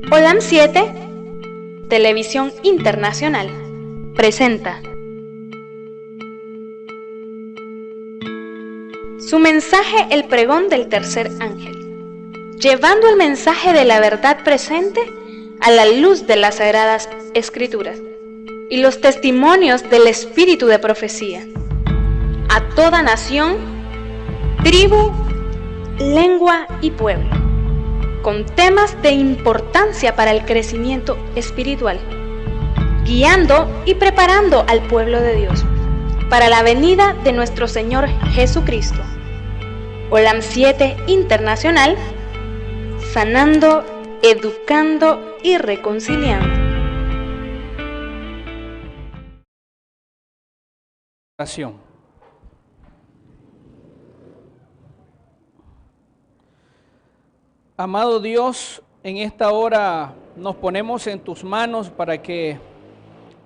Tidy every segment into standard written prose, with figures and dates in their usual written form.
Olam 7, Televisión Internacional, presenta su mensaje, el pregón del tercer ángel, llevando el mensaje de la verdad presente a la luz de las Sagradas Escrituras y los testimonios del espíritu de profecía, a toda nación, tribu, lengua y pueblo, con temas de importancia para el crecimiento espiritual, guiando y preparando al pueblo de Dios para la venida de nuestro Señor Jesucristo. Olam 7 Internacional, sanando, educando y reconciliando. Oración. Amado Dios, en esta hora nos ponemos en tus manos para que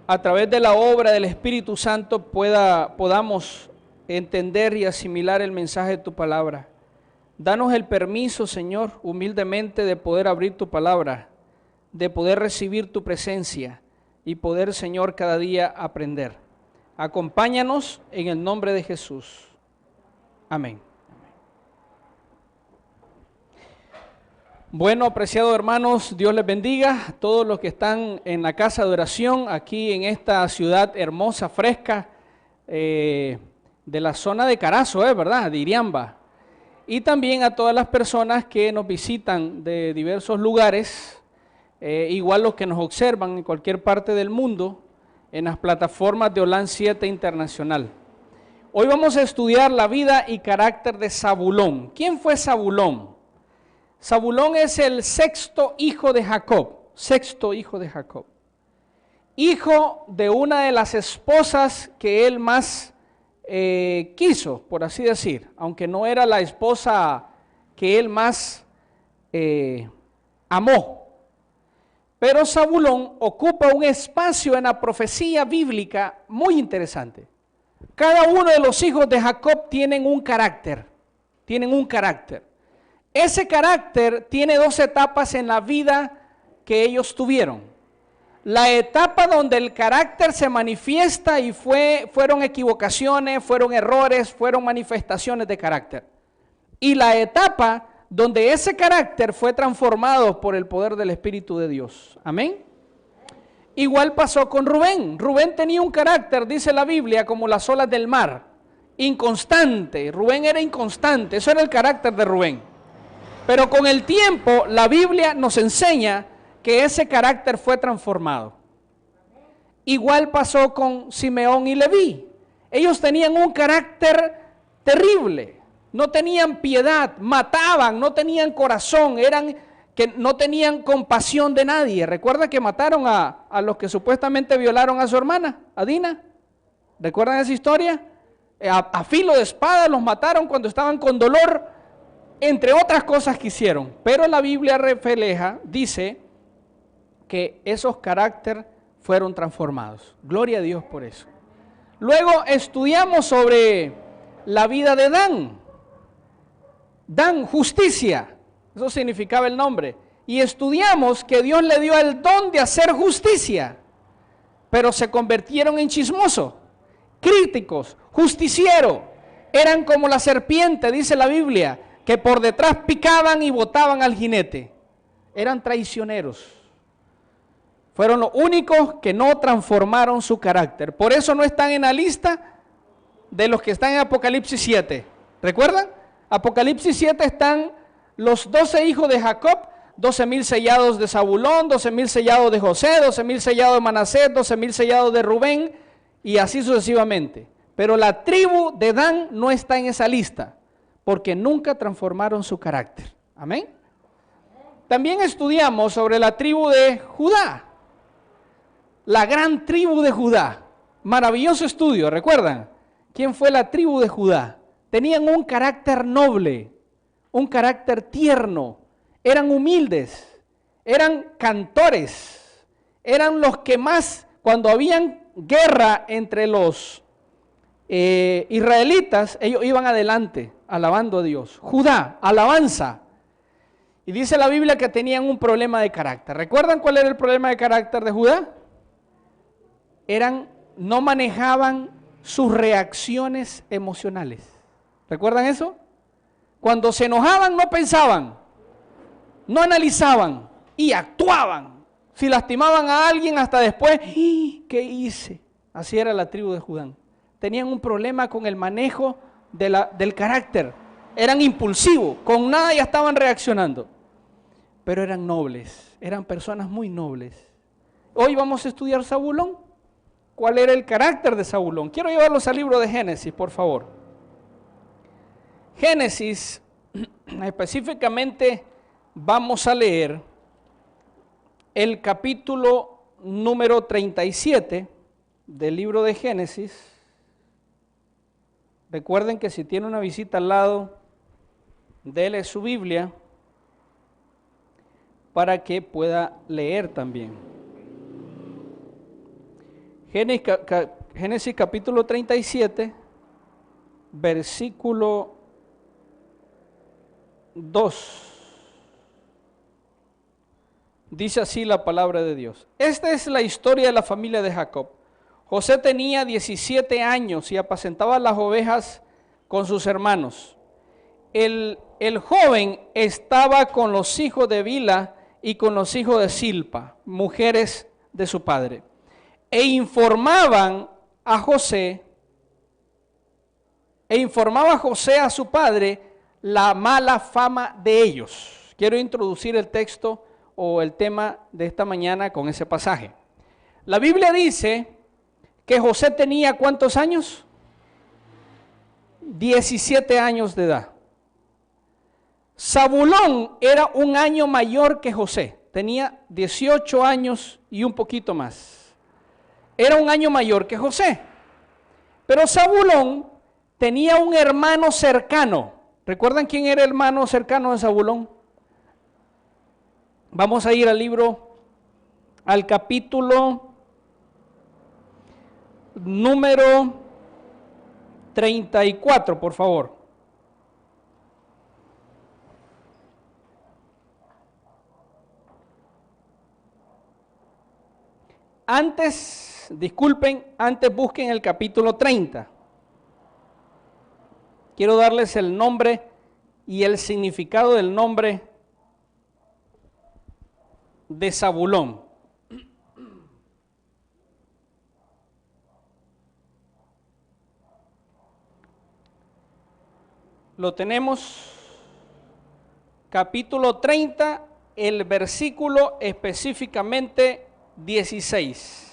a través de la obra del Espíritu Santo podamos entender y asimilar el mensaje de tu palabra. Danos el permiso, Señor, humildemente de poder abrir tu palabra, de poder recibir tu presencia y poder, Señor, cada día aprender. Acompáñanos en el nombre de Jesús. Amén. Bueno, apreciados hermanos, Dios les bendiga a todos los que están en la casa de oración, aquí en esta ciudad hermosa, fresca, de la zona de Carazo, ¿verdad? De Iriamba. Y también a todas las personas que nos visitan de diversos lugares, igual los que nos observan en cualquier parte del mundo, en las plataformas de Olam 7 Internacional. Hoy vamos a estudiar la vida y carácter de Zabulón. ¿Quién fue Zabulón? Zabulón es el sexto hijo de Jacob, hijo de una de las esposas que él más quiso, por así decir, aunque no era la esposa que él más amó. Pero Zabulón ocupa un espacio en la profecía bíblica muy interesante. Cada uno de los hijos de Jacob tienen un carácter. Ese carácter tiene dos etapas en la vida que ellos tuvieron. La etapa donde el carácter se manifiesta y fueron equivocaciones, fueron errores, fueron manifestaciones de carácter. Y la etapa donde ese carácter fue transformado por el poder del Espíritu de Dios. Amén. Igual pasó con Rubén. Rubén tenía un carácter, dice la Biblia, como las olas del mar, inconstante. Rubén era inconstante, eso era el carácter de Rubén. Pero con el tiempo la Biblia nos enseña que ese carácter fue transformado. Igual pasó con Simeón y Leví. Ellos tenían un carácter terrible, no tenían piedad, mataban, no tenían corazón, que no tenían compasión de nadie. ¿Recuerda que mataron a los que supuestamente violaron a su hermana, a Dina? ¿Recuerdan esa historia? A filo de espada los mataron cuando estaban con dolor, entre otras cosas que hicieron. Pero la Biblia refleja, dice que esos caracteres fueron transformados. Gloria a Dios por eso. Luego estudiamos sobre la vida de Dan. Dan, justicia, eso significaba el nombre. Y estudiamos que Dios le dio el don de hacer justicia, pero se convirtieron en chismosos, críticos, justicieros. Eran como la serpiente, dice la Biblia, que por detrás picaban y botaban al jinete. Eran traicioneros. Fueron los únicos que no transformaron su carácter. Por eso no están en la lista de los que están en Apocalipsis 7. ¿Recuerdan? Apocalipsis 7 están los 12 hijos de Jacob, 12,000 sellados de Zabulón, 12,000 sellados de José, 12,000 sellados de Manasés, 12,000 sellados de Rubén, y así sucesivamente. Pero la tribu de Dan no está en esa lista, porque nunca transformaron su carácter. Amén. También estudiamos sobre la tribu de Judá, la gran tribu de Judá. Maravilloso estudio, ¿recuerdan? ¿Quién fue la tribu de Judá? Tenían un carácter noble, un carácter tierno, eran humildes, eran cantores, eran los que más, cuando habían guerra entre los israelitas, ellos iban adelante, alabando a Dios. Judá, alabanza. Y dice la Biblia que tenían un problema de carácter. ¿Recuerdan cuál era el problema de carácter de Judá? No manejaban sus reacciones emocionales. ¿Recuerdan eso? Cuando se enojaban no pensaban, no analizaban y actuaban. Si lastimaban a alguien hasta después, ¿qué hice? Así era la tribu de Judá. Tenían un problema con el manejo del carácter. Eran impulsivos, con nada ya estaban reaccionando. Pero eran nobles, eran personas muy nobles. Hoy vamos a estudiar Zabulón. ¿Cuál era el carácter de Zabulón? Quiero llevarlos al libro de Génesis, por favor. Génesis, específicamente vamos a leer el capítulo número 37 del libro de Génesis. Recuerden que si tiene una visita al lado, dele su Biblia para que pueda leer también. Génesis capítulo 37, versículo 2. Dice así la palabra de Dios. Esta es la historia de la familia de Jacob. José tenía 17 años y apacentaba las ovejas con sus hermanos. El joven estaba con los hijos de Bilha y con los hijos de Silpa, mujeres de su padre, e informaba a José a su padre la mala fama de ellos. Quiero introducir el texto o el tema de esta mañana con ese pasaje. La Biblia dice que José tenía ¿cuántos años? 17 años de edad. Zabulón era un año mayor que José, tenía 18 años y un poquito más. Era un año mayor que José. Pero Zabulón tenía un hermano cercano. ¿Recuerdan quién era el hermano cercano de Zabulón? Vamos a ir al capítulo número 34, por favor. Antes busquen el capítulo 30. Quiero darles el nombre y el significado del nombre de Zabulón. Lo tenemos, capítulo 30, el versículo específicamente 16.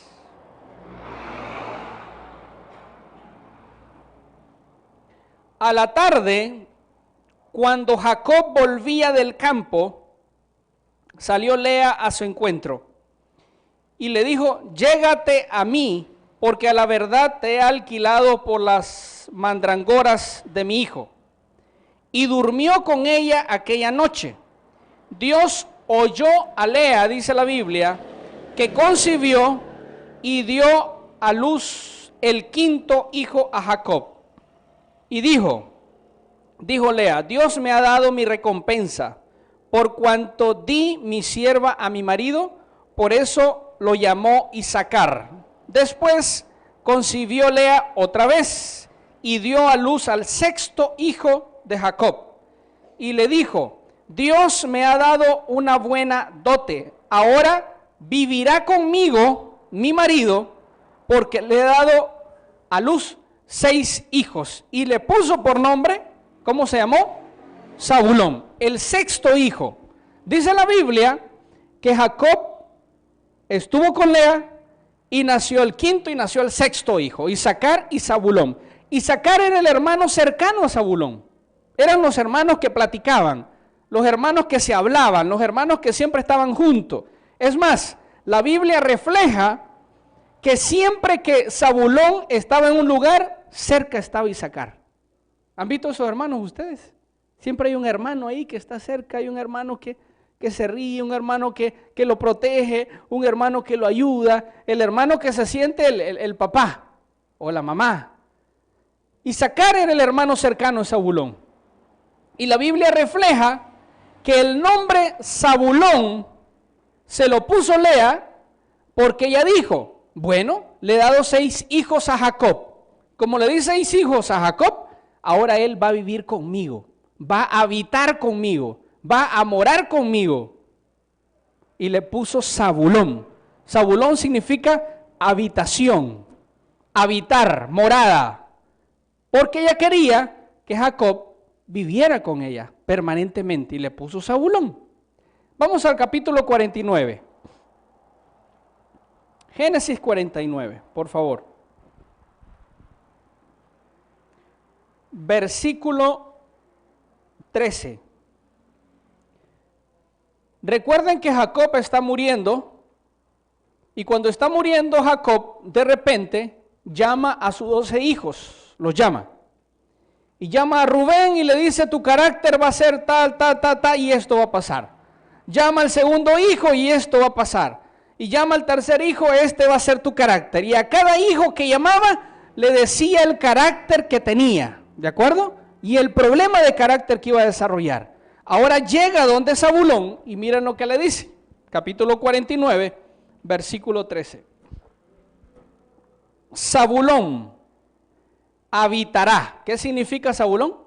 A la tarde, cuando Jacob volvía del campo, salió Lea a su encuentro y le dijo: llégate a mí, porque a la verdad te he alquilado por las mandrangoras de mi hijo. Y durmió con ella aquella noche. Dios oyó a Lea, dice la Biblia, que concibió y dio a luz el quinto hijo a Jacob. Y dijo Lea: Dios me ha dado mi recompensa, por cuanto di mi sierva a mi marido, por eso lo llamó Isacar. Después concibió Lea otra vez y dio a luz al sexto hijo de Jacob. Y le dijo: Dios me ha dado una buena dote, ahora vivirá conmigo mi marido, porque le he dado a luz 6 hijos. Y le puso por nombre, ¿cómo se llamó? Zabulón, el sexto hijo. Dice la Biblia que Jacob estuvo con Lea y nació el quinto y nació el sexto hijo, Isacar y Zabulón. Isacar era el hermano cercano a Zabulón. Eran los hermanos que platicaban, los hermanos que se hablaban, los hermanos que siempre estaban juntos. Es más, la Biblia refleja que siempre que Zabulón estaba en un lugar, cerca estaba Isacar. ¿Han visto esos hermanos ustedes? Siempre hay un hermano ahí que está cerca, hay un hermano que se ríe, un hermano que lo protege, un hermano que lo ayuda, el hermano que se siente el papá o la mamá. Isacar era el hermano cercano de Zabulón. Y la Biblia refleja que el nombre Zabulón se lo puso Lea porque ella dijo, bueno, le he dado 6 hijos a Jacob. Como le di 6 hijos a Jacob, ahora él va a vivir conmigo, va a habitar conmigo, va a morar conmigo. Y le puso Zabulón. Zabulón significa habitación, habitar, morada. Porque ella quería que Jacob viviera con ella permanentemente y le puso Zabulón. Vamos al capítulo 49. Génesis 49, por favor. Versículo 13. Recuerden que Jacob está muriendo y cuando está muriendo Jacob, de repente llama a sus 12 hijos, los llama. Y llama a Rubén y le dice, tu carácter va a ser tal, y esto va a pasar. Llama al segundo hijo y esto va a pasar. Y llama al tercer hijo, este va a ser tu carácter. Y a cada hijo que llamaba le decía el carácter que tenía, ¿de acuerdo? Y el problema de carácter que iba a desarrollar. Ahora llega donde Zabulón y miren lo que le dice. Capítulo 49, versículo 13. Zabulón habitará. ¿Qué significa Zabulón?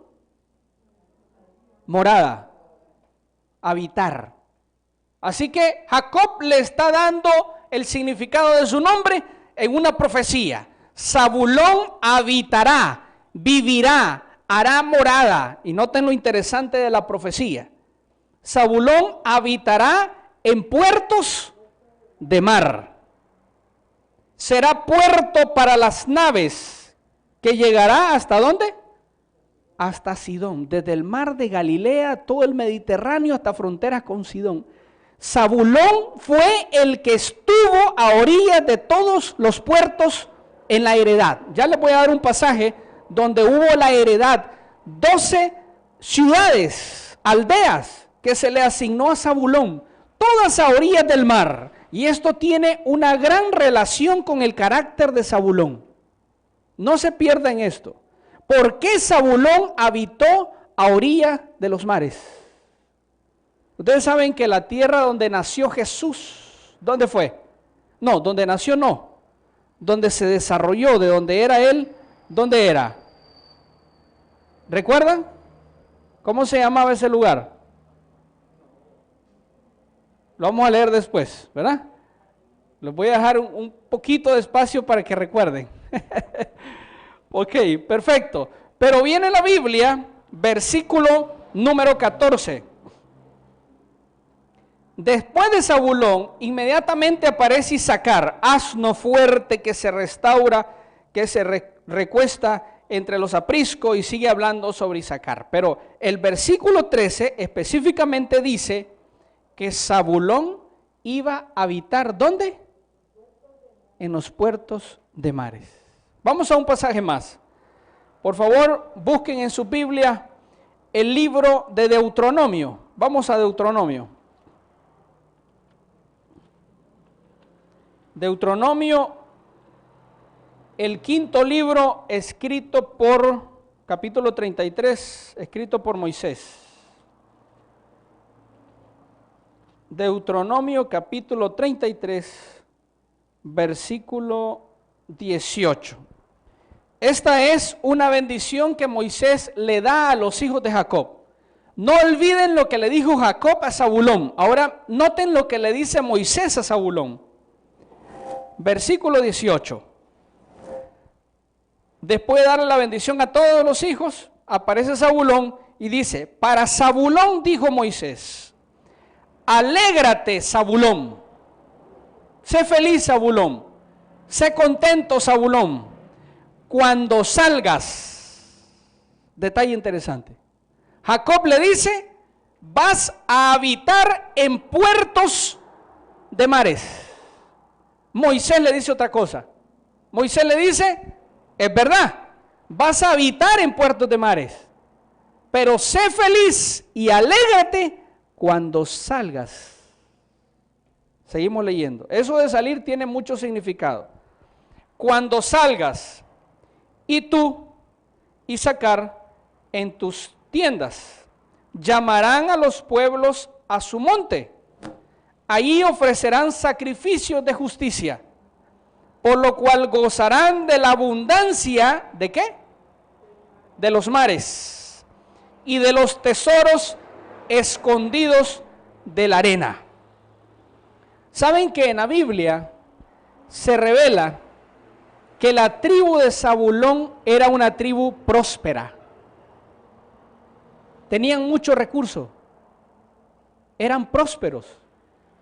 Morada, habitar. Así que Jacob le está dando el significado de su nombre en una profecía. Zabulón habitará, vivirá, hará morada. Y noten lo interesante de la profecía. Zabulón habitará en puertos de mar. Será puerto para las naves que llegará ¿hasta dónde? Hasta Sidón. Desde el mar de Galilea, todo el Mediterráneo hasta fronteras con Sidón. Zabulón fue el que estuvo a orillas de todos los puertos en la heredad. Ya les voy a dar un pasaje donde hubo la heredad, 12 ciudades, aldeas que se le asignó a Zabulón, todas a orillas del mar. Y esto tiene una gran relación con el carácter de Zabulón. No se pierdan esto. ¿Por qué Zabulón habitó a orillas de los mares? Ustedes saben que la tierra donde nació Jesús, ¿dónde fue? No, donde nació no. Donde se desarrolló, de donde era él, ¿dónde era? ¿Recuerdan? ¿Cómo se llamaba ese lugar? Lo vamos a leer después, ¿verdad? Les voy a dejar un poquito de espacio para que recuerden. Ok, perfecto. Pero viene la Biblia, versículo número 14. Después de Zabulón, inmediatamente aparece Isacar, asno fuerte que se restaura, que se recuesta entre los apriscos, y sigue hablando sobre Isacar. Pero el versículo 13 específicamente dice que Zabulón iba a habitar, ¿dónde? En los puertos de mares. Vamos a un pasaje más. Por favor, busquen en su Biblia el libro de Deuteronomio. Vamos a Deuteronomio. Deuteronomio, el quinto libro escrito por, capítulo 33, escrito por Moisés. Deuteronomio capítulo 33, versículo 18. Esta es una bendición que Moisés le da a los hijos de Jacob. No olviden lo que le dijo Jacob a Zabulón. Ahora noten lo que le dice Moisés a Zabulón. Versículo 18. Después de darle la bendición a todos los hijos, aparece Zabulón y dice, para Zabulón dijo Moisés, alégrate Zabulón, sé feliz Zabulón, sé contento Zabulón, cuando salgas. Detalle interesante. Jacob le dice, vas a habitar en puertos de mares. Moisés le dice otra cosa. Moisés le dice, es verdad, vas a habitar en puertos de mares, pero sé feliz y alégrate cuando salgas. Seguimos leyendo. Eso de salir tiene mucho significado. Cuando salgas, y tú, Isacar, en tus tiendas, llamarán a los pueblos a su monte. Allí ofrecerán sacrificios de justicia, por lo cual gozarán de la abundancia, ¿de qué? De los mares y de los tesoros escondidos de la arena. ¿Saben que en la Biblia se revela que la tribu de Zabulón era una tribu próspera? Tenían muchos recursos, eran prósperos,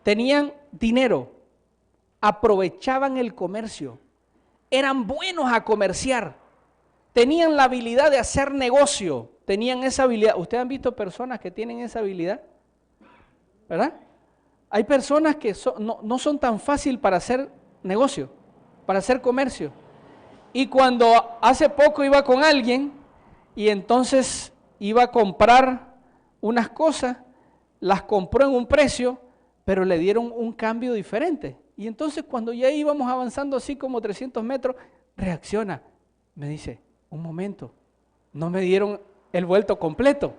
tenían dinero, aprovechaban el comercio, eran buenos a comerciar, tenían la habilidad de hacer negocio, tenían esa habilidad. ¿Ustedes han visto personas que tienen esa habilidad? ¿Verdad? Hay personas que no son tan fácil para hacer negocio, para hacer comercio. Y cuando hace poco iba con alguien y entonces iba a comprar unas cosas, las compró en un precio, pero le dieron un cambio diferente. Y entonces cuando ya íbamos avanzando así como 300 metros, reacciona, me dice, un momento, no me dieron el vuelto completo.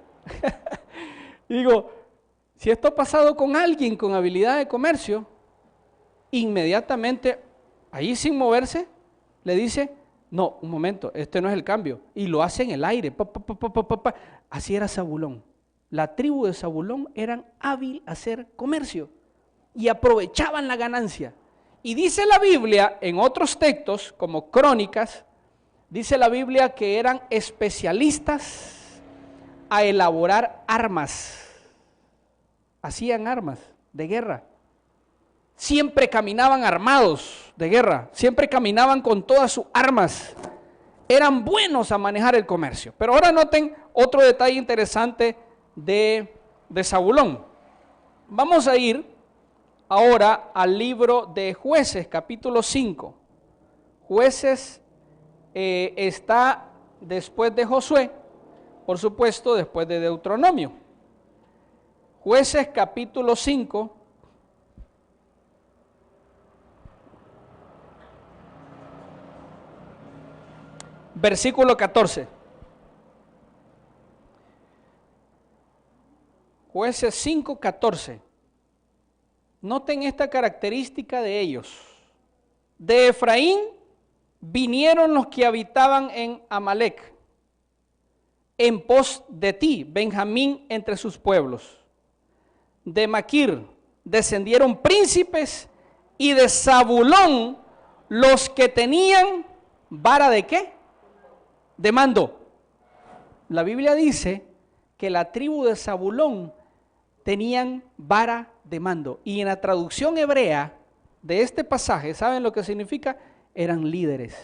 Y digo, si esto ha pasado con alguien con habilidad de comercio, inmediatamente, ahí sin moverse, le dice, no, un momento, este no es el cambio. Y lo hace en el aire. Así era Zabulón. La tribu de Zabulón eran hábil a hacer comercio y aprovechaban la ganancia. Y dice la Biblia, en otros textos, como Crónicas, dice la Biblia que eran especialistas a elaborar armas. Hacían armas de guerra. Siempre caminaban armados de guerra, siempre caminaban con todas sus armas. Eran buenos a manejar el comercio. Pero ahora noten otro detalle interesante de Zabulón. Vamos a ir ahora al libro de Jueces, capítulo 5. Jueces está después de Josué, por supuesto, después de Deuteronomio. Jueces, capítulo 5. Versículo 14. Jueces 5:14. Noten esta característica de ellos. De Efraín vinieron los que habitaban en Amalec, en pos de ti, Benjamín entre sus pueblos. De Maquir descendieron príncipes, y de Zabulón los que tenían vara de ¿qué? De mando. La Biblia dice que la tribu de Zabulón tenían vara de mando. Y en la traducción hebrea de este pasaje, ¿saben lo que significa? Eran líderes.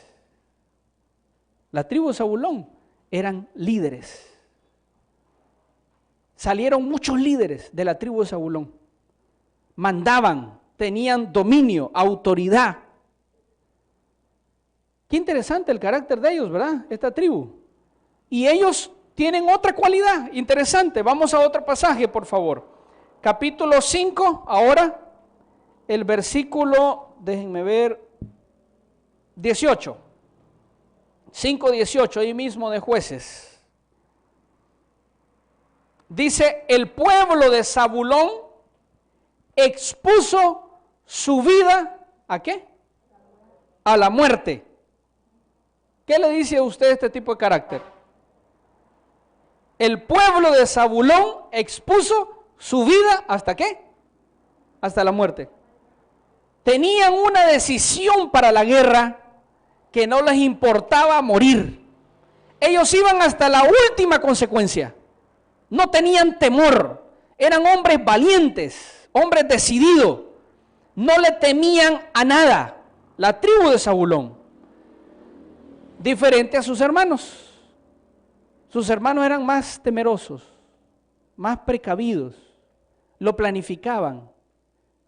La tribu de Zabulón eran líderes. Salieron muchos líderes de la tribu de Zabulón. Mandaban, tenían dominio, autoridad. Qué interesante el carácter de ellos, ¿verdad? Esta tribu. Y ellos tienen otra cualidad interesante. Vamos a otro pasaje, por favor. Capítulo 5, ahora el versículo, déjenme ver, 18. 5:18, ahí mismo de Jueces. Dice, el pueblo de Zabulón expuso su vida, ¿a qué? A la muerte. ¿Qué le dice a usted este tipo de carácter? El pueblo de Zabulón expuso su vida, ¿hasta qué? Hasta la muerte. Tenían una decisión para la guerra que no les importaba morir. Ellos iban hasta la última consecuencia. No tenían temor. Eran hombres valientes, hombres decididos. No le temían a nada. La tribu de Zabulón. Diferente a sus hermanos. Sus hermanos eran más temerosos, más precavidos. Lo planificaban.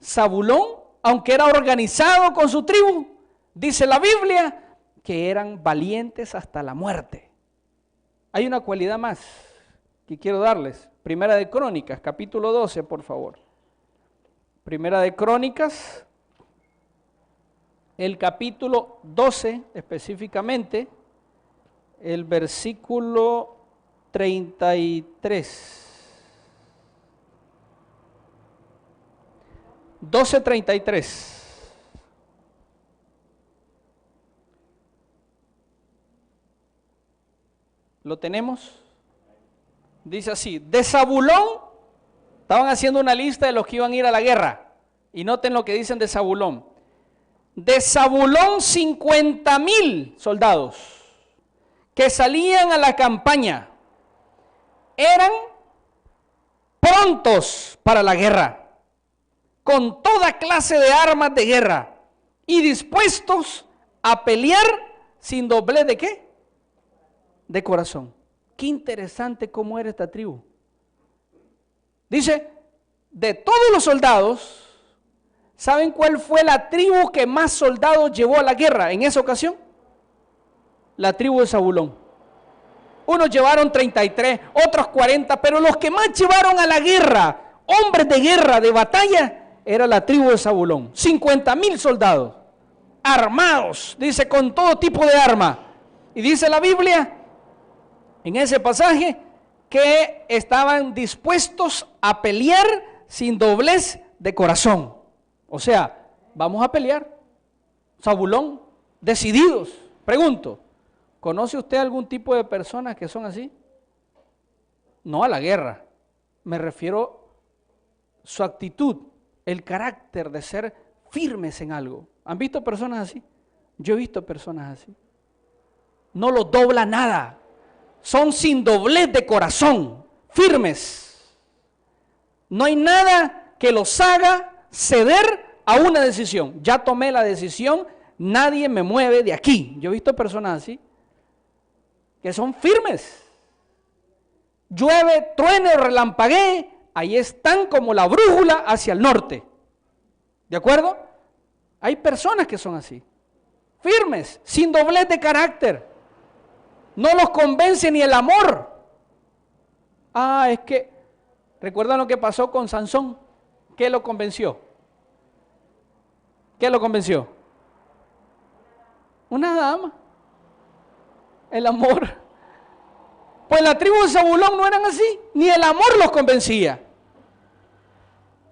Zabulón, aunque era organizado con su tribu, dice la Biblia que eran valientes hasta la muerte. Hay una cualidad más que quiero darles. Primera de Crónicas, capítulo 12, por favor. Primera de Crónicas, el capítulo 12 específicamente, el versículo 33. 12:33. ¿Lo tenemos? Dice así, de Zabulón, estaban haciendo una lista de los que iban a ir a la guerra, y noten lo que dicen de Zabulón. De Zabulón 50,000 soldados que salían a la campaña, eran prontos para la guerra, con toda clase de armas de guerra, y dispuestos a pelear sin doblez de ¿qué? De corazón. Qué interesante cómo era esta tribu. Dice, de todos los soldados, ¿saben cuál fue la tribu que más soldados llevó a la guerra en esa ocasión? La tribu de Zabulón. Unos llevaron 33, otros 40, pero los que más llevaron a la guerra, hombres de guerra, de batalla, era la tribu de Zabulón. 50,000 soldados, armados, dice, con todo tipo de arma. Y dice la Biblia, en ese pasaje, que estaban dispuestos a pelear sin doblez de corazón. O sea, vamos a pelear. Zabulón, decididos. Pregunto, ¿conoce usted algún tipo de personas que son así? No a la guerra. Me refiero a su actitud, el carácter de ser firmes en algo. ¿Han visto personas así? Yo he visto personas así. No lo dobla nada. Son sin doblez de corazón, firmes. No hay nada que los haga ceder a una decisión. Ya tomé la decisión, nadie me mueve de aquí. Yo he visto personas así, que son firmes. Llueve, truene o relampaguee, ahí están como la brújula hacia el norte. ¿De acuerdo? Hay personas que son así, firmes, sin doblez de carácter. No los convence ni el amor. Es que, ¿recuerdan lo que pasó con Sansón? ¿Qué lo convenció? ¿Qué lo convenció? Una dama. El amor. Pues la tribu de Zabulón no eran así, ni el amor los convencía.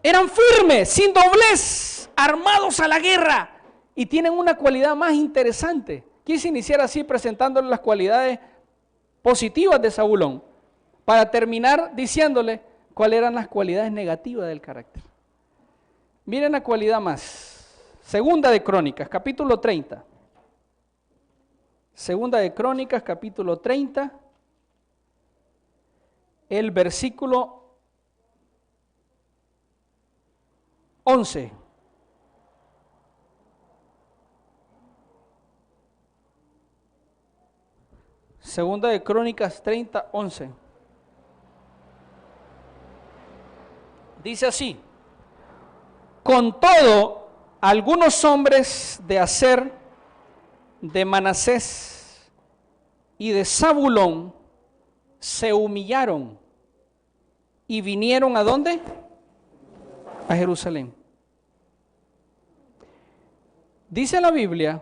Eran firmes, sin doblez, armados a la guerra, y tienen una cualidad más interesante. Quise iniciar así presentándole las cualidades positivas de Zabulón, para terminar diciéndole cuáles eran las cualidades negativas del carácter. Miren la cualidad más. Segunda de Crónicas, capítulo 30. Segunda de Crónicas, capítulo 30, el versículo 11. Segunda de Crónicas 30, 11. Dice así: con todo, algunos hombres de Aser, de Manasés y de Zabulón se humillaron y vinieron ¿a dónde? A Jerusalén. Dice la Biblia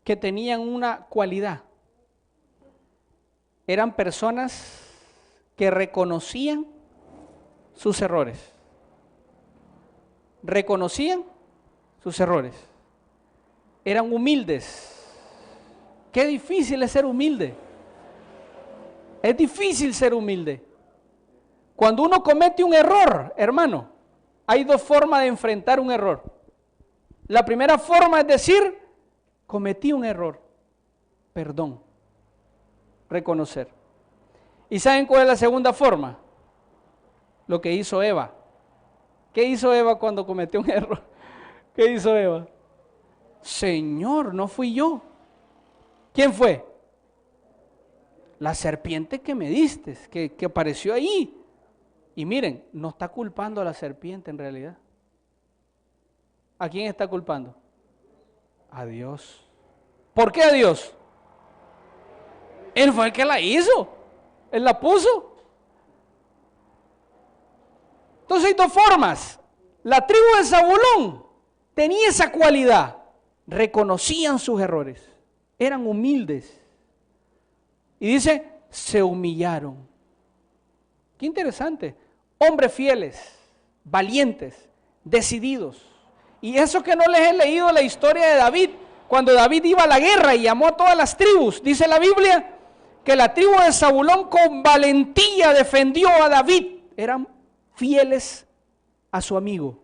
que tenían una cualidad. Eran personas que reconocían sus errores. Reconocían sus errores. Eran humildes. Qué difícil es ser humilde. Es difícil ser humilde. Cuando uno comete un error, hermano, hay dos formas de enfrentar un error. La primera forma es decir, cometí un error, perdón, reconocer. ¿Y saben cuál es la segunda forma? Lo que hizo Eva. ¿Qué hizo Eva cuando cometió un error? ¿Qué hizo Eva? Señor, no fui yo. ¿Quién fue? La serpiente que me diste, que apareció ahí. Y miren, no está culpando a la serpiente en realidad. ¿A quién está culpando? A Dios. ¿Por qué a Dios? Él fue el que la hizo. Él la puso. Entonces hay dos formas. La tribu de Zabulón tenía esa cualidad. Reconocían sus errores. Eran humildes. Y dice, se humillaron. Qué interesante. Hombres fieles, valientes, decididos. Y eso que no les he leído la historia de David, cuando David iba a la guerra y llamó a todas las tribus, dice la Biblia que la tribu de Zabulón con valentía defendió a David. Eran fieles a su amigo,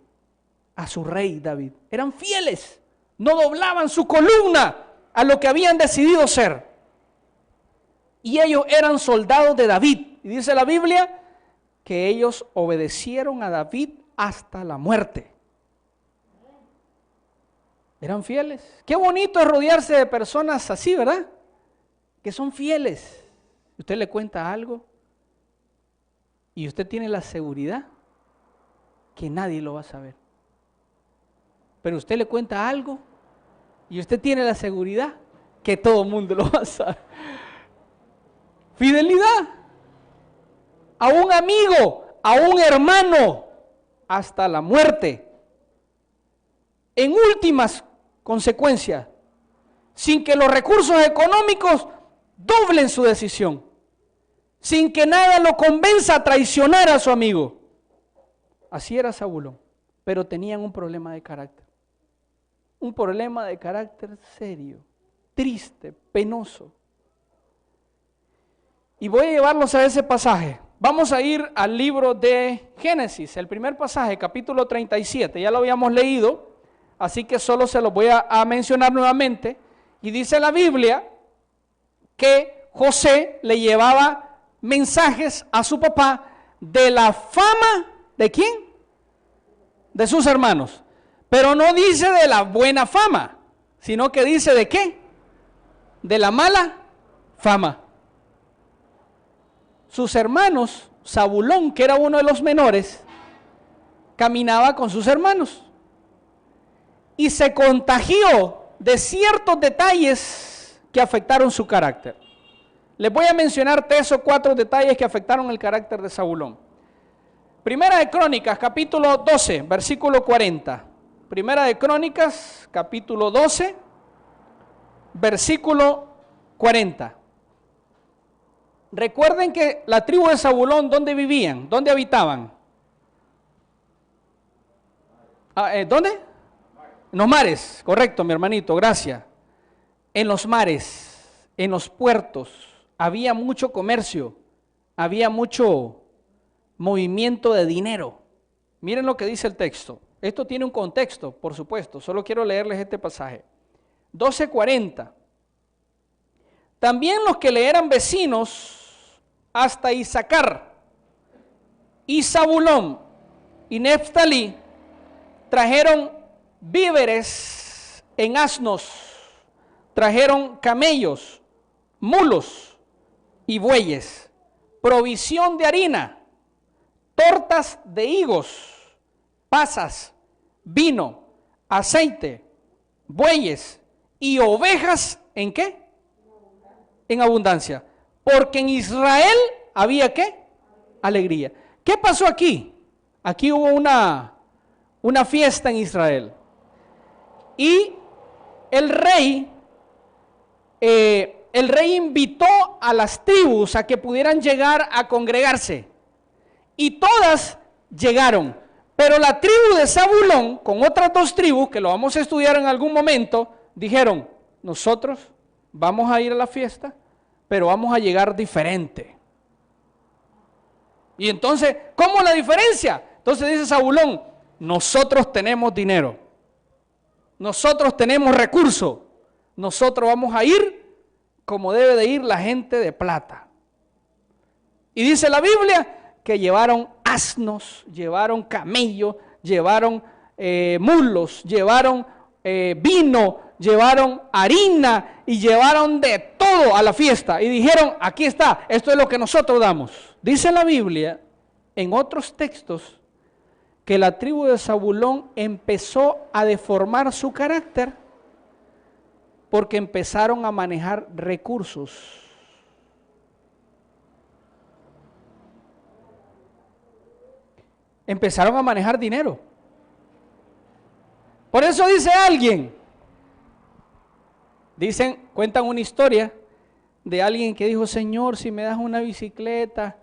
a su rey David. Eran fieles, no doblaban su columna a lo que habían decidido ser. Y ellos eran soldados de David. Y dice la Biblia que ellos obedecieron a David hasta la muerte. Eran fieles. Qué bonito es rodearse de personas así, ¿verdad? Que son fieles. Usted le cuenta algo y usted tiene la seguridad que nadie lo va a saber. Pero usted le cuenta algo y usted tiene la seguridad que todo el mundo lo va a saber. Fidelidad a un amigo, a un hermano, hasta la muerte. En últimas consecuencias, sin que los recursos económicos doblen su decisión, sin que nada lo convenza a traicionar a su amigo. Así era Zabulón, pero tenían un problema de carácter. Un problema de carácter serio, triste, penoso. Y voy a llevarlos a ese pasaje. Vamos a ir al libro de Génesis, el primer pasaje, capítulo 37. Ya lo habíamos leído, así que solo se los voy a mencionar nuevamente. Y dice la Biblia que José le llevaba mensajes a su papá de la fama, ¿de quién? De sus hermanos. Pero no dice de la buena fama, sino que dice ¿de qué? De la mala fama. Sus hermanos, Zabulón, que era uno de los menores, caminaba con sus hermanos y se contagió de ciertos detalles que afectaron su carácter. Les voy a mencionar 3 o 4 detalles que afectaron el carácter de Zabulón. Primera de Crónicas, capítulo 12, versículo 40. Primera de Crónicas, capítulo 12, versículo 40. Recuerden que la tribu de Zabulón, ¿dónde vivían? ¿Dónde habitaban? ¿Dónde? En los mares, correcto, mi hermanito, gracias. En los mares, en los puertos, había mucho comercio, había mucho movimiento de dinero. Miren lo que dice el texto. Esto tiene un contexto, por supuesto, solo quiero leerles este pasaje. 12:40. También los que le eran vecinos hasta Issacar y Zabulón y Neftalí trajeron víveres en asnos, trajeron camellos, mulos y bueyes, provisión de harina, tortas de higos, pasas, vino, aceite, bueyes y ovejas, ¿en qué? En abundancia. Porque en Israel había ¿qué? Alegría. ¿Qué pasó aquí? Aquí hubo una fiesta en Israel. Y el rey invitó a las tribus a que pudieran llegar a congregarse. Y todas llegaron. Pero la tribu de Zabulón, con otras 2 tribus, que lo vamos a estudiar en algún momento, dijeron, nosotros vamos a ir a la fiesta, pero vamos a llegar diferente. Y entonces, ¿cómo la diferencia? Entonces dice Zabulón, nosotros tenemos dinero, nosotros tenemos recursos, nosotros vamos a ir como debe de ir la gente de plata. Y dice la Biblia que llevaron asnos, llevaron camellos, llevaron mulos, llevaron vino, llevaron harina y llevaron de todo a la fiesta. Y dijeron, aquí está, esto es lo que nosotros damos. Dice la Biblia, en otros textos, que la tribu de Zabulón empezó a deformar su carácter porque empezaron a manejar recursos. Empezaron a manejar dinero. Por eso dice alguien, cuentan una historia de alguien que dijo, Señor, si me das una bicicleta,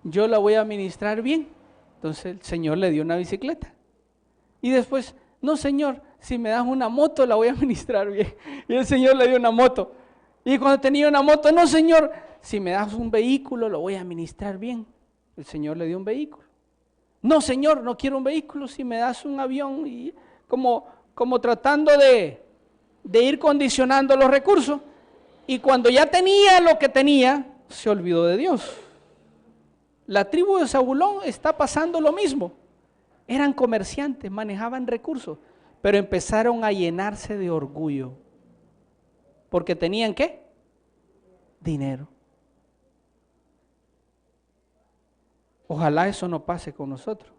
yo la voy a administrar bien. Entonces el Señor le dio una bicicleta. Y después No, Señor, si me das una moto la voy a administrar bien. Y el Señor le dio una moto. Y cuando tenía una moto, no, Señor, si me das un vehículo lo voy a administrar bien. El Señor le dio un vehículo. No, Señor, no quiero un vehículo, si me das un avión. Y como tratando de ir condicionando los recursos. Y cuando ya tenía lo que tenía, se olvidó de Dios. La tribu de Zabulón está pasando lo mismo. Eran comerciantes, manejaban recursos, pero empezaron a llenarse de orgullo. Porque tenían ¿qué? Dinero. Ojalá eso no pase con nosotros.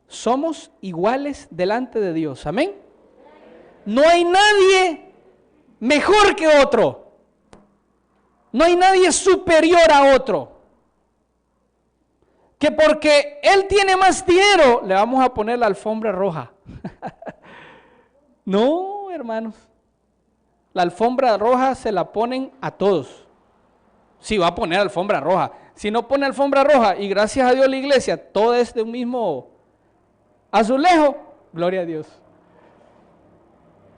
Somos iguales delante de Dios. Amén. No hay nadie mejor que otro. No hay nadie superior a otro. Que porque él tiene más dinero, le vamos a poner la alfombra roja. No, hermanos. La alfombra roja se la ponen a todos. Sí, va a poner alfombra roja. Si no pone alfombra roja, y gracias a Dios la iglesia, todo es de un mismo azulejo, gloria a Dios.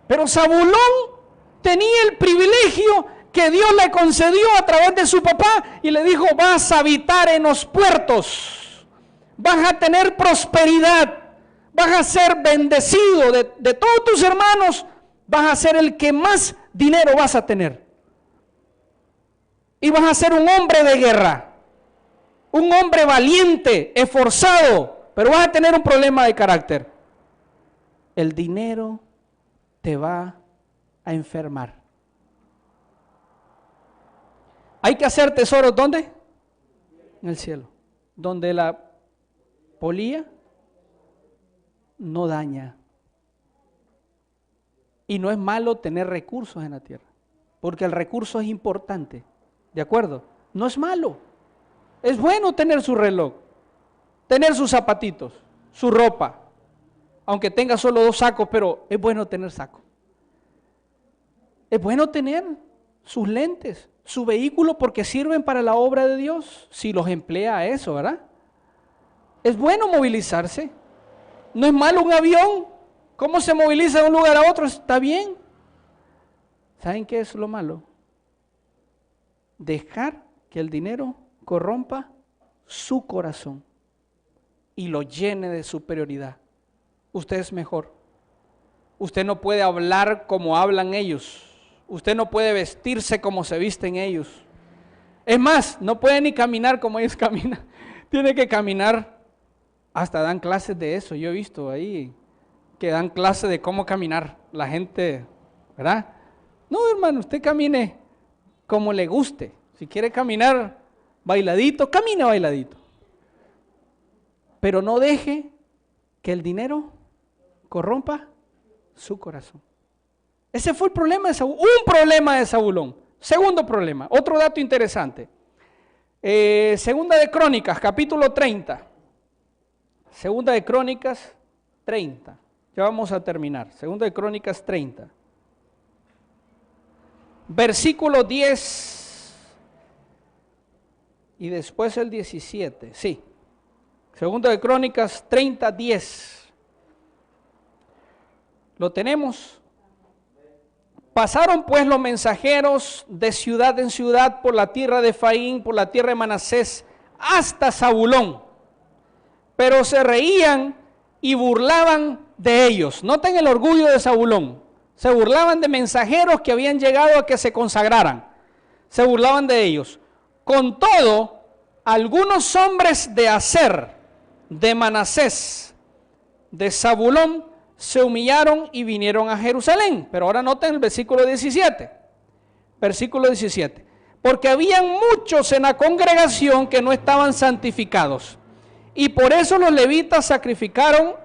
Pero Zabulón tenía el privilegio que Dios le concedió a través de su papá y le dijo: vas a habitar en los puertos, vas a tener prosperidad, vas a ser bendecido de todos tus hermanos, vas a ser el que más dinero vas a tener. Y vas a ser un hombre de guerra, un hombre valiente, esforzado, pero vas a tener un problema de carácter. El dinero te va a enfermar. Hay que hacer tesoros, ¿dónde? En el cielo. Donde la polilla no daña. Y no es malo tener recursos en la tierra, porque el recurso es importante. ¿De acuerdo? No es malo. Es bueno tener su reloj, tener sus zapatitos, su ropa. Aunque tenga solo 2 sacos, pero es bueno tener saco. Es bueno tener sus lentes, su vehículo, porque sirven para la obra de Dios, si los emplea a eso, ¿verdad? Es bueno movilizarse. No es malo un avión. ¿Cómo se moviliza de un lugar a otro? Está bien. ¿Saben qué es lo malo? Dejar que el dinero corrompa su corazón y lo llene de superioridad. Usted es mejor. Usted no puede hablar como hablan ellos. Usted no puede vestirse como se visten ellos. Es más, no puede ni caminar como ellos caminan. Tiene que caminar. Hasta dan clases de eso. Yo he visto ahí que dan clases de cómo caminar. La gente, ¿verdad? No, hermano, usted camine como le guste. Si quiere caminar bailadito, camine bailadito. Pero no deje que el dinero corrompa su corazón. Ese fue el problema de Zabulón. Un problema de Zabulón. Segundo problema, otro dato interesante. Segunda de Crónicas, capítulo 30. Segunda de Crónicas 30. Ya vamos a terminar. Segunda de Crónicas 30. Versículo 10 y después el 17. Sí. Segunda de Crónicas 30, 10. ¿Lo tenemos? Pasaron pues los mensajeros de ciudad en ciudad por la tierra de Efraín, por la tierra de Manasés, hasta Zabulón. Pero se reían y burlaban de ellos. Noten el orgullo de Zabulón. Se burlaban de mensajeros que habían llegado a que se consagraran. Se burlaban de ellos. Con todo, algunos hombres de Aser, de Manasés, de Zabulón, se humillaron y vinieron a Jerusalén. Pero ahora noten el versículo 17. Versículo 17. Porque habían muchos en la congregación que no estaban santificados. Y por eso los levitas sacrificaban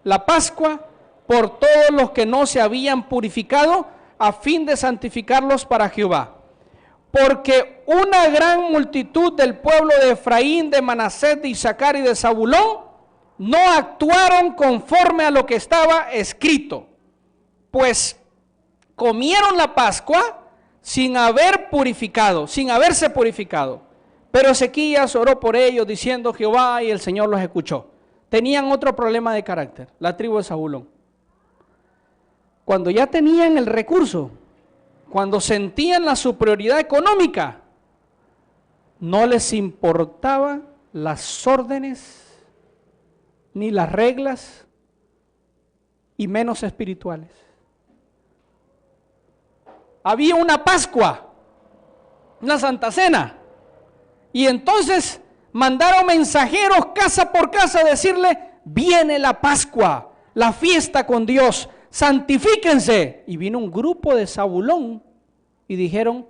la Pascua por todos los que no se habían purificado, a fin de santificarlos para Jehová. Porque una gran multitud del pueblo de Efraín, de Manasés, de Isaacar y de Zabulón no actuaron conforme a lo que estaba escrito, pues comieron la Pascua sin haberse purificado. Pero Ezequías oró por ellos diciendo: Jehová, y el Señor los escuchó. tenían otro problema de carácter, la tribu de Zabulón. Cuando ya tenían el recurso, cuando sentían la superioridad económica, no les importaba las órdenes ni las reglas, y menos espirituales. Había una Pascua, una Santa Cena, y entonces mandaron mensajeros casa por casa a decirle: viene la Pascua, la fiesta con Dios, santifíquense. Y vino un grupo de Zabulón y dijeron: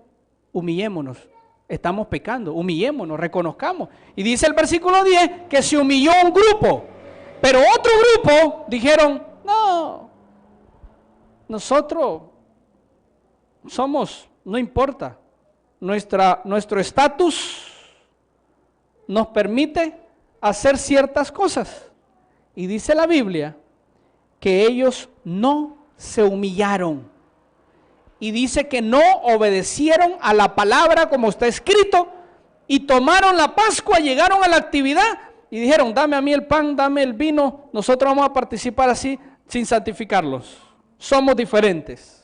humillémonos, estamos pecando, humillémonos, reconozcamos. Y dice el versículo 10 que se humilló un grupo, pero otro grupo dijeron: no, nosotros somos, no importa, nuestro estatus nos permite hacer ciertas cosas. Y dice la Biblia que ellos no se humillaron. Y dice que no obedecieron a la palabra como está escrito, y tomaron la Pascua, llegaron a la actividad y dijeron: dame a mí el pan, dame el vino, nosotros vamos a participar así sin santificarlos. Somos diferentes.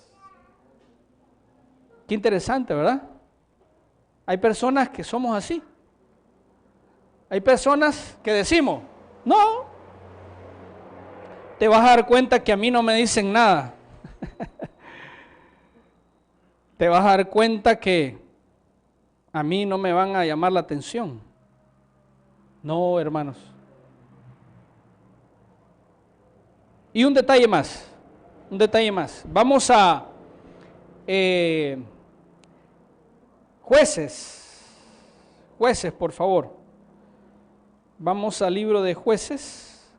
Qué interesante, ¿verdad? Hay personas que somos así. Hay personas que decimos: no, te vas a dar cuenta que a mí no me dicen nada. Te vas a dar cuenta que a mí no me van a llamar la atención. No, hermanos. Y un detalle más. Vamos a Jueces, por favor. Vamos al libro de Jueces,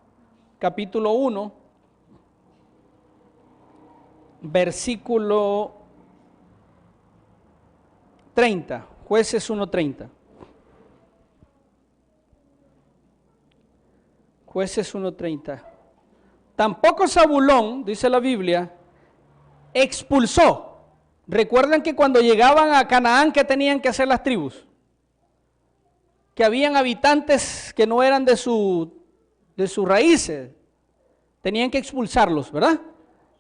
capítulo 1, versículo 30. Jueces 1:30. Jueces 1:30. Tampoco Zabulón, dice la Biblia, expulsó. Recuerdan que cuando llegaban a Canaán, ¿qué tenían que hacer las tribus? Que habían habitantes que no eran de sus raíces. Tenían que expulsarlos, ¿verdad?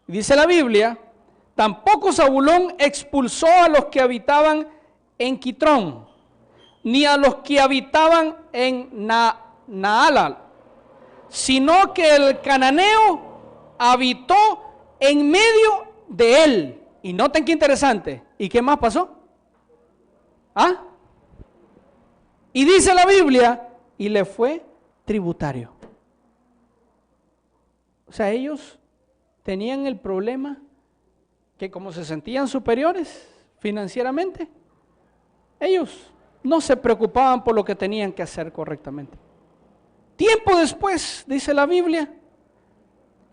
Y dice la Biblia: tampoco Zabulón expulsó a los que habitaban en Quitrón, ni a los que habitaban en Naalal, sino que el cananeo habitó en medio de él. Y noten qué interesante. ¿Y qué más pasó? ¿Ah? Y dice la Biblia: y le fue tributario. O sea, ellos tenían el problema que, como se sentían superiores financieramente, ellos no se preocupaban por lo que tenían que hacer correctamente. Tiempo después, dice la Biblia,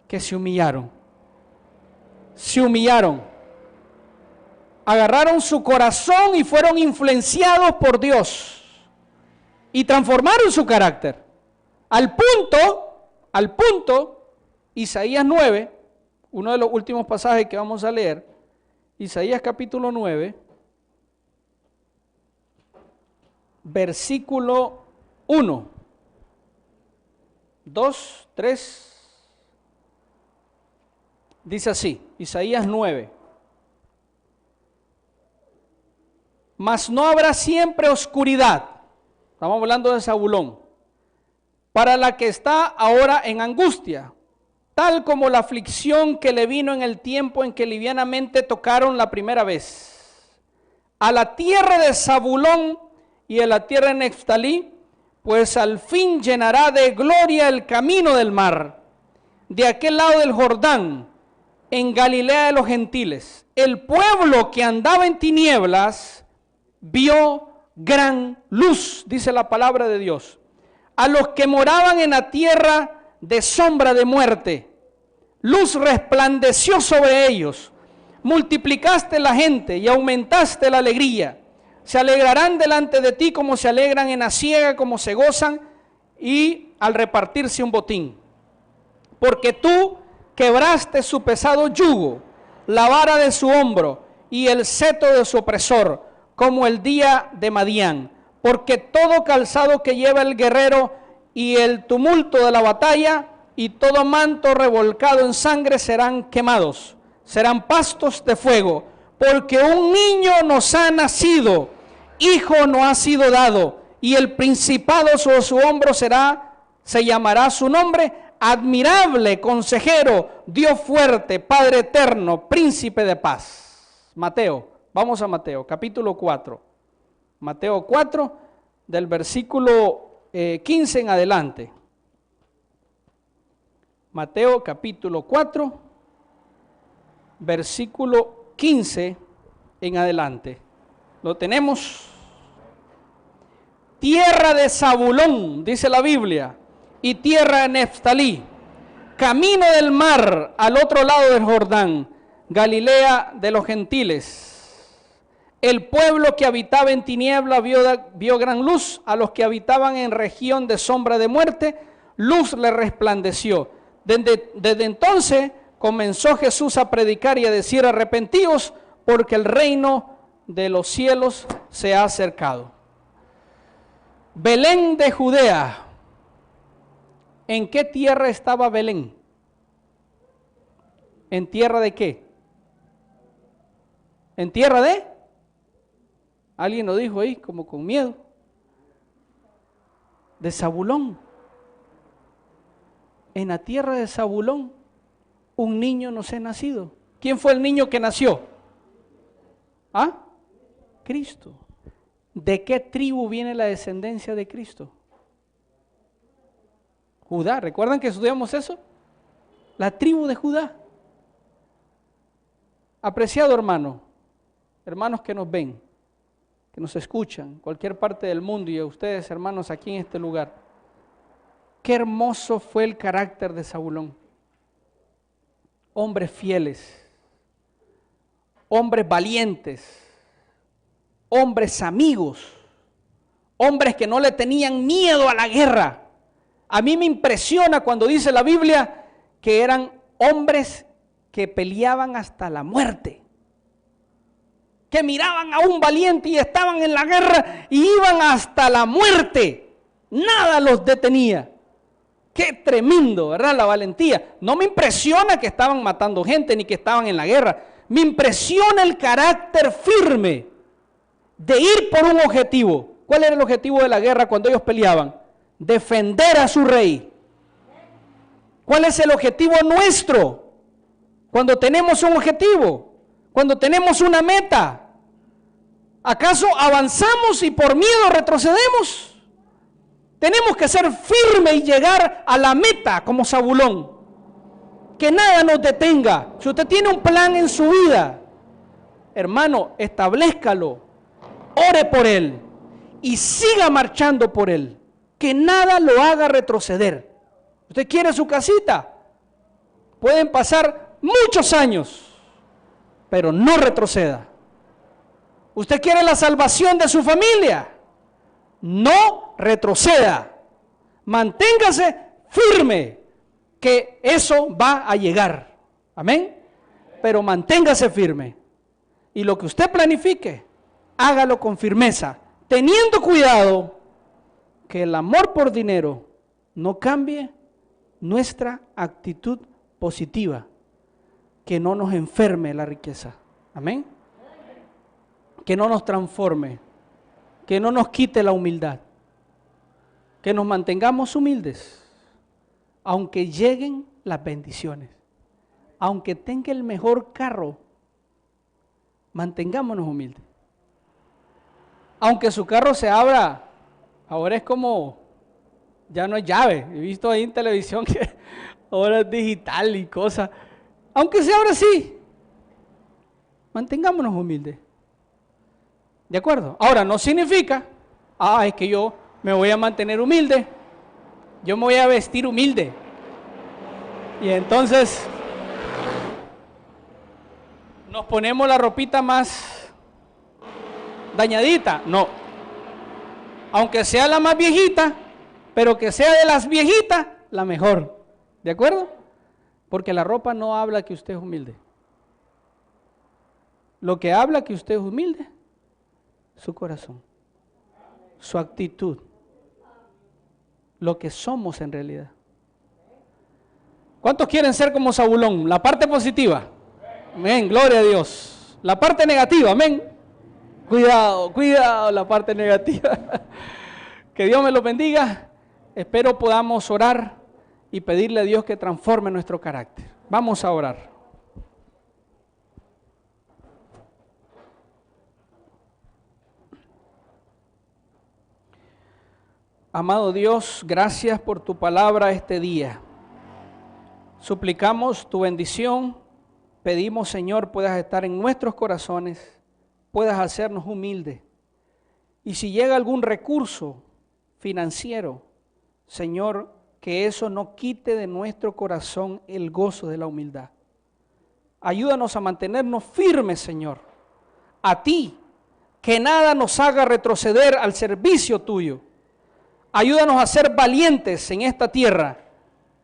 que se humillaron. Agarraron su corazón y fueron influenciados por Dios y transformaron su carácter. Al punto, Isaías 9, uno de los últimos pasajes que vamos a leer, Isaías capítulo 9, versículo 1, 2, 3, dice así, Isaías 9. Mas no habrá siempre oscuridad, estamos hablando de Zabulón, para la que está ahora en angustia, tal como la aflicción que le vino en el tiempo en que livianamente tocaron la primera vez. A la tierra de Zabulón y a la tierra de Neftalí, pues al fin llenará de gloria el camino del mar, de aquel lado del Jordán, en Galilea de los gentiles. El pueblo que andaba en tinieblas vio gran luz, dice la palabra de Dios. A los que moraban en la tierra de sombra de muerte, luz resplandeció sobre ellos. Multiplicaste la gente y aumentaste la alegría. Se alegrarán delante de ti como se alegran en la siega, como se gozan y al repartirse un botín. Porque tú quebraste su pesado yugo, la vara de su hombro y el cetro de su opresor, como el día de Madián. Porque todo calzado que lleva el guerrero y el tumulto de la batalla, y todo manto revolcado en sangre serán quemados, serán pastos de fuego, porque un niño nos ha nacido, hijo nos ha sido dado, y el principado sobre su hombro se llamará su nombre, admirable, consejero, Dios fuerte, Padre eterno, príncipe de paz. Mateo, vamos a Mateo, capítulo 4. Mateo 4, del versículo 15 en adelante. Mateo capítulo 4, versículo 15 en adelante. ¿Lo tenemos? Tierra de Zabulón, dice la Biblia, y tierra de Neftalí, camino del mar al otro lado del Jordán, Galilea de los gentiles. El pueblo que habitaba en tiniebla vio gran luz, a los que habitaban en región de sombra de muerte, luz le resplandeció. Desde entonces comenzó Jesús a predicar y a decir: arrepentíos, porque el reino de los cielos se ha acercado. Belén de Judea. ¿En qué tierra estaba Belén? ¿En tierra de qué? ¿En tierra de? Alguien lo dijo ahí como con miedo. De Zabulón. En la tierra de Zabulón un niño nos ha nacido. ¿Quién fue el niño que nació? ¿Ah? Cristo. ¿De qué tribu viene la descendencia de Cristo? Judá. ¿Recuerdan que estudiamos eso? La tribu de Judá. Apreciado hermano, hermanos que nos ven, que nos escuchan, cualquier parte del mundo, y a ustedes hermanos aquí en este lugar, qué hermoso fue el carácter de Zabulón. Hombres fieles, hombres valientes, hombres amigos, hombres que no le tenían miedo a la guerra. A mí me impresiona cuando dice la Biblia que eran hombres que peleaban hasta la muerte, que miraban a un valiente y estaban en la guerra y iban hasta la muerte. Nada los detenía. Qué tremendo, ¿verdad? La valentía. No me impresiona que estaban matando gente ni que estaban en la guerra. Me impresiona el carácter firme de ir por un objetivo. ¿Cuál era el objetivo de la guerra cuando ellos peleaban? Defender a su rey. ¿Cuál es el objetivo nuestro? Cuando tenemos un objetivo, cuando tenemos una meta, ¿acaso avanzamos y por miedo retrocedemos? Tenemos que ser firmes y llegar a la meta como Zabulón. Que nada nos detenga. Si usted tiene un plan en su vida, hermano, establezcalo, ore por él y siga marchando por él. Que nada lo haga retroceder. ¿Usted quiere su casita? Pueden pasar muchos años, pero no retroceda. ¿Usted quiere la salvación de su familia? No retroceda. Manténgase firme, que eso va a llegar. Amén. Pero manténgase firme. Y lo que usted planifique, hágalo con firmeza, teniendo cuidado que el amor por dinero no cambie nuestra actitud positiva, que no nos enferme la riqueza. Amén. Que no nos transforme, que no nos quite la humildad, que nos mantengamos humildes, aunque lleguen las bendiciones, aunque tenga el mejor carro, mantengámonos humildes. Aunque su carro se abra, ahora es como, ya no es llave, he visto ahí en televisión que ahora es digital y cosas, aunque se abra así, mantengámonos humildes. ¿De acuerdo? Ahora, no significa, es que yo me voy a mantener humilde, yo me voy a vestir humilde. Y entonces nos ponemos la ropita más dañadita. No. Aunque sea la más viejita, pero que sea de las viejitas, la mejor. ¿De acuerdo? Porque la ropa no habla que usted es humilde. Lo que habla que usted es humilde, su corazón, su actitud. lo que somos en realidad. ¿Cuántos quieren ser como Zabulón? La parte positiva. Amén, gloria a Dios. La parte negativa, amén. Cuidado, cuidado, la parte negativa. Que Dios me lo bendiga. Espero podamos orar y pedirle a Dios que transforme nuestro carácter. Vamos a orar. Amado Dios, gracias por tu palabra este día. Suplicamos tu bendición. Pedimos, Señor, puedas estar en nuestros corazones, puedas hacernos humildes. Y si llega algún recurso financiero, Señor, que eso no quite de nuestro corazón el gozo de la humildad. Ayúdanos a mantenernos firmes, Señor, a ti, que nada nos haga retroceder al servicio tuyo. Ayúdanos a ser valientes en esta tierra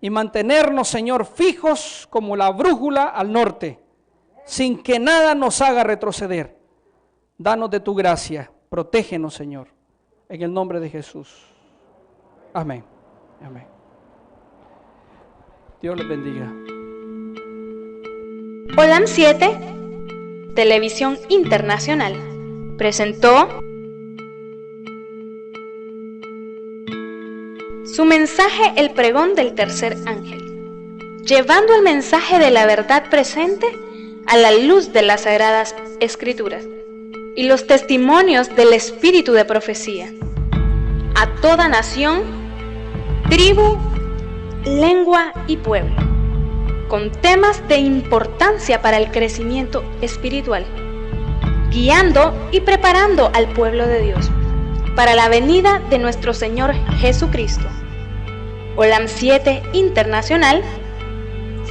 y mantenernos, Señor, fijos como la brújula al norte, sin que nada nos haga retroceder. Danos de tu gracia, protégenos, Señor, en el nombre de Jesús. Amén. Amén. Dios les bendiga. Olam 7, Televisión Internacional, presentó su mensaje El Pregón del Tercer Ángel, llevando el mensaje de la verdad presente a la luz de las Sagradas Escrituras y los testimonios del Espíritu de Profecía, a toda nación, tribu, lengua y pueblo, con temas de importancia para el crecimiento espiritual, guiando y preparando al pueblo de Dios para la venida de nuestro Señor Jesucristo. Olam 7 Internacional,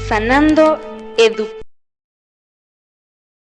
sanando, educando